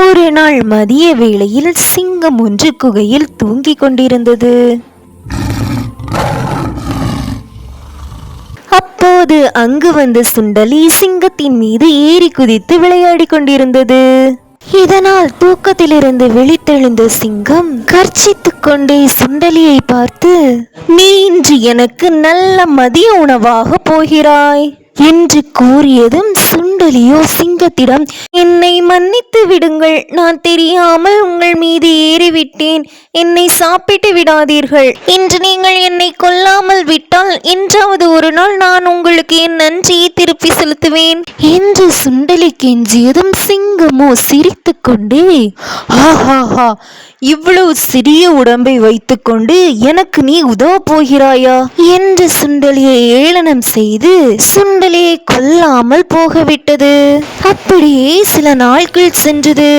ஒரு நாள் மதிய வேளையில் சிங்கம் ஒன்று குகையில் தூங்கிக் கொண்டிருந்தது. அப்போது அங்கு வந்த சுண்டலி சிங்கத்தின் மீது ஏறி குதித்து விளையாடி கொண்டிருந்தது. இதனால் தூக்கத்திலிருந்து விழித்தெழுந்த சிங்கம் கர்ச்சித்துக் கொண்டே சுண்டலியை பார்த்து, நீ இன்று எனக்கு நல்ல மதிய உணவாக போகிறாய் என்று கூறியதும் சுண்டலியோ சிங்கத்திடம், என்னை மன்னித்து விடுங்கள், நான் தெரியாமல் உங்கள் மீது ஏறிவிட்டேன், என்னை சாப்பிட்டு விடாதீர்கள், இன்று நீங்கள் என்னை கொல்லாமல் விட்டால் என்றாவது ஒரு நாள் நான் உங்களுக்கு என் நன்றியை திருப்பி செலுத்துவேன் என்று சுண்டலி கெஞ்சியதும் சிங்கமோ சிரித்து கொண்டே, ஆஹாஹா, இவ்வளவு சிறிய உடம்பை வைத்துக்கொண்டு எனக்கு நீ உதவ போகிறாயா என்று சுண்டலியை ஏளனம் செய்து சுண்டலியை கொல்லாமல் போகவிட்டது. அப்படியே சில நாட்கள் சென்றது.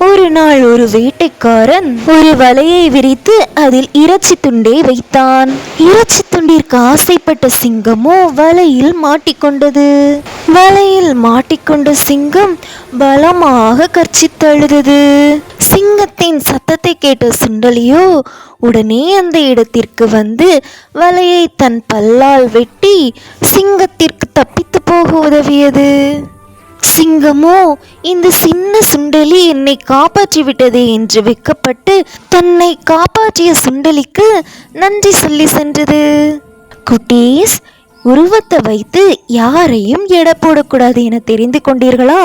ஒரு நாள் ஒரு வேட்டைக்காரன் ஒரு வலையை விரித்து அதில் இறைச்சி துண்டை வைத்தான். இறைச்சி துண்டிற்கு ஆசைப்பட்ட சிங்கமோ வலையில் மாட்டிக்கொண்டது. வலையில் மாட்டிக்கொண்ட சிங்கம் பலமாக கர்ச்சித்து அழுதது. சிங்கத்தின் சத்தத்தை கேட்ட சுண்டலியோ உடனே அந்த இடத்திற்கு வந்து வலையை தன் பல்லால் வெட்டி சிங்கத்திற்கு தப்பித்து போக உதவியது. சிங்கமோ இந்த சின்ன சுண்டலி என்னை காப்பாற்றி விட்டதே என்று வெட்கப்பட்டு தன்னை காப்பாற்றிய சுண்டலிக்கு நன்றி சொல்லி சென்றது. குட்டீஸ், உருவத்தை வைத்து யாரையும் எடை போடக்கூடாது என தெரிந்து கொண்டீர்களா?